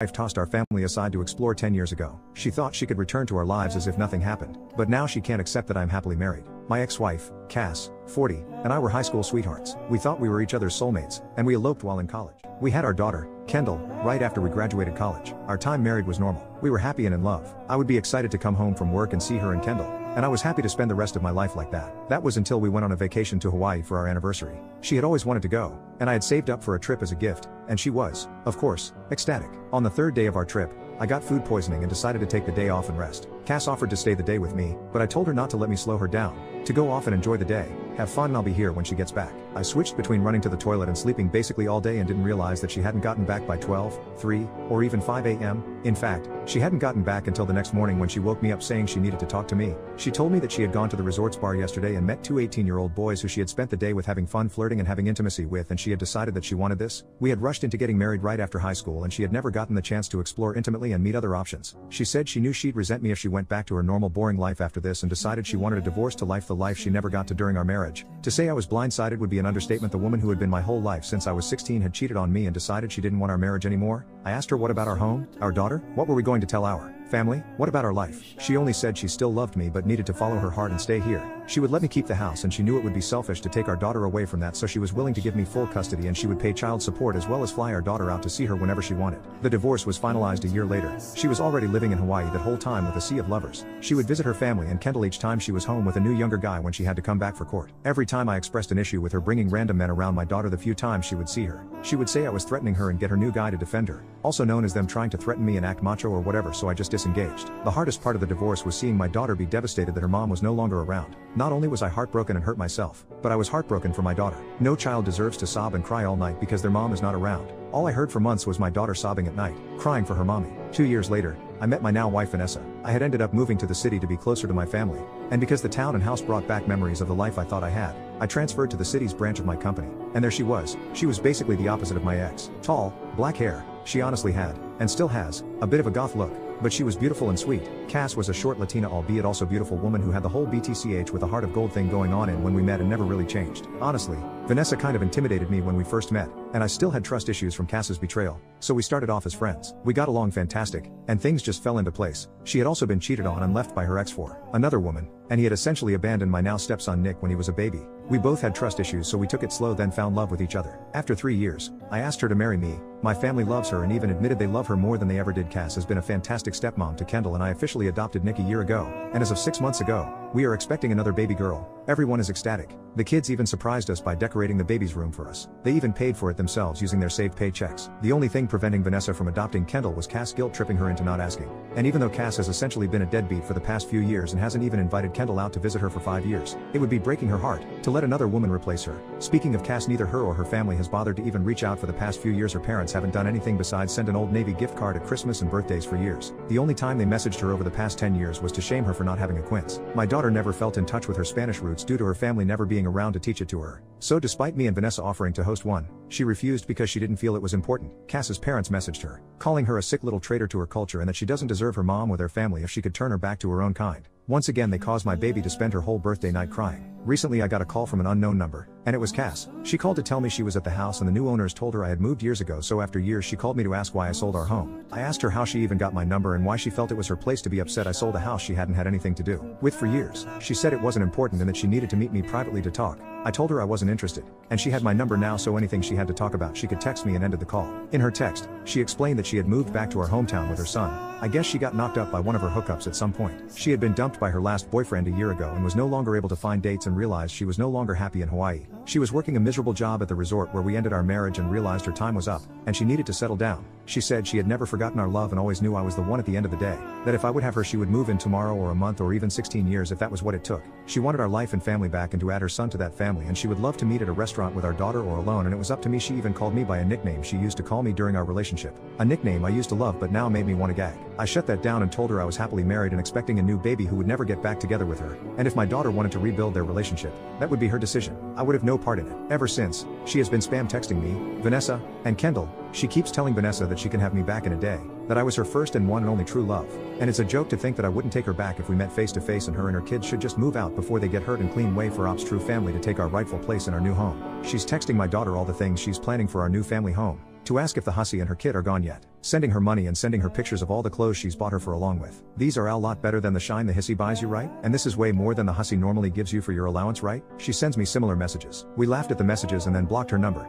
Wife tossed our family aside to explore 10 years ago. She thought she could return to our lives as if nothing happened. But now she can't accept that I'm happily married. My ex-wife, Cass, 40, and I were high school sweethearts. We thought we were each other's soulmates, and we eloped while in college. We had our daughter, Kendall, right after we graduated college. Our time married was normal. We were happy and in love. I would be excited to come home from work and see her and Kendall, and I was happy to spend the rest of my life like that. That was until we went on a vacation to Hawaii for our anniversary. She had always wanted to go, and I had saved up for a trip as a gift, and she was, of course, ecstatic. On the third day of our trip, I got food poisoning and decided to take the day off and rest. Cass offered to stay the day with me, but I told her not to let me slow her down, to go off and enjoy the day, have fun, and I'll be here when she gets back. I switched between running to the toilet and sleeping basically all day and didn't realize that she hadn't gotten back by 12, 3, or even 5 a.m. In fact, she hadn't gotten back until the next morning when she woke me up saying she needed to talk to me. She told me that she had gone to the resort's bar yesterday and met two 18-year-old boys who she had spent the day with having fun flirting and having intimacy with, and she had decided that she wanted this. We had rushed into getting married right after high school and she had never gotten the chance to explore intimately and meet other options. She said she knew she'd resent me if she went back to her normal boring life after this and decided she wanted a divorce to life, the life she never got to during our marriage. To say I was blindsided would be an understatement. The woman who had been my whole life since I was 16 had cheated on me and decided she didn't want our marriage anymore. I asked her what about our home, our daughter, what were we going to tell our family, what about our life? She only said she still loved me but needed to follow her heart and stay here. She would let me keep the house and she knew it would be selfish to take our daughter away from that, so she was willing to give me full custody and she would pay child support as well as fly our daughter out to see her whenever she wanted. The divorce was finalized a year later. She was already living in Hawaii that whole time with a sea of lovers. She would visit her family and Kendall each time she was home with a new younger guy when she had to come back for court. Every time I expressed an issue with her bringing random men around my daughter the few times she would see her, she would say I was threatening her and get her new guy to defend her, also known as them trying to threaten me and act macho or whatever, so I just disengaged. The hardest part of the divorce was seeing my daughter be devastated that her mom was no longer around. Not only was I heartbroken and hurt myself, but I was heartbroken for my daughter. No child deserves to sob and cry all night because their mom is not around. All I heard for months was my daughter sobbing at night, crying for her mommy. 2 years later, I met my now wife Vanessa. I had ended up moving to the city to be closer to my family, and because the town and house brought back memories of the life I thought I had, I transferred to the city's branch of my company, and there she was. She was basically the opposite of my ex. Tall, black hair. She honestly had, and still has, a bit of a goth look, but she was beautiful and sweet. Cass was a short Latina albeit also beautiful woman who had the whole BTCH with a heart of gold thing going on in when we met and never really changed. Honestly, Vanessa kind of intimidated me when we first met, and I still had trust issues from Cass's betrayal, so we started off as friends. We got along fantastic, and things just fell into place. She had also been cheated on and left by her ex for another woman, and he had essentially abandoned my now stepson Nick when he was a baby. We both had trust issues, so we took it slow then found love with each other. After 3 years, I asked her to marry me. My family loves her and even admitted they love her more than they ever did. Cass has been a fantastic stepmom to Kendall and I officially adopted Nick a year ago, and as of 6 months ago, we are expecting another baby girl. Everyone is ecstatic. The kids even surprised us by decorating the baby's room for us. They even paid for it themselves using their saved paychecks. The only thing preventing Vanessa from adopting Kendall was Cass guilt tripping her into not asking. And even though Cass has essentially been a deadbeat for the past few years and hasn't even invited Kendall out to visit her for 5 years, it would be breaking her heart to let another woman replace her. Speaking of Cass, neither her or her family has bothered to even reach out for the past few years. Her parents haven't done anything besides send an Old Navy gift card at Christmas and birthdays for years. The only time they messaged her over the past 10 years was to shame her for not having a quince. My daughter never felt in touch with her Spanish roots due to her family never being around to teach it to her. So despite me and Vanessa offering to host one, she refused because she didn't feel it was important. Cass's parents messaged her, calling her a sick little traitor to her culture and that she doesn't deserve her mom or their family if she could turn her back to her own kind. Once again they caused my baby to spend her whole birthday night crying. Recently I got a call from an unknown number, and it was Cass. She called to tell me she was at the house and the new owners told her I had moved years ago, so after years she called me to ask why I sold our home. I asked her how she even got my number and why she felt it was her place to be upset I sold a house she hadn't had anything to do with for years. She said it wasn't important and that she needed to meet me privately to talk. I told her I wasn't interested, and she had my number now, so anything she had to talk about she could text me, and ended the call. In her text, she explained that she had moved back to her hometown with her son. I guess she got knocked up by one of her hookups at some point. She had been dumped by her last boyfriend a year ago and was no longer able to find dates and realized she was no longer happy in Hawaii. She was working a miserable job at the resort where we ended our marriage and realized her time was up, and she needed to settle down. She said she had never forgotten our love and always knew I was the one at the end of the day, that if I would have her she would move in tomorrow or a month or even 16 years if that was what it took. She wanted our life and family back and to add her son to that family, and she would love to meet at a restaurant with our daughter or alone, and it was up to me. She even called me by a nickname she used to call me during our relationship, a nickname I used to love but now made me want to gag. I shut that down and told her I was happily married and expecting a new baby who would never get back together with her, and if my daughter wanted to rebuild their relationship, that would be her decision. I would have no part in it. Ever since, she has been spam texting me, Vanessa, and Kendall. She keeps telling Vanessa that she can have me back in a day, that I was her first and one and only true love, and it's a joke to think that I wouldn't take her back if we met face to face, and her kids should just move out before they get hurt and clean way for ops true family to take our rightful place in our new home. She's texting my daughter all the things she's planning for our new family home. To ask if the hussy and her kid are gone yet. Sending her money and sending her pictures of all the clothes she's bought her for along with. These are a lot better than the shine the hissy buys you, right? And this is way more than the hussy normally gives you for your allowance, right? She sends me similar messages. We laughed at the messages and then blocked her number.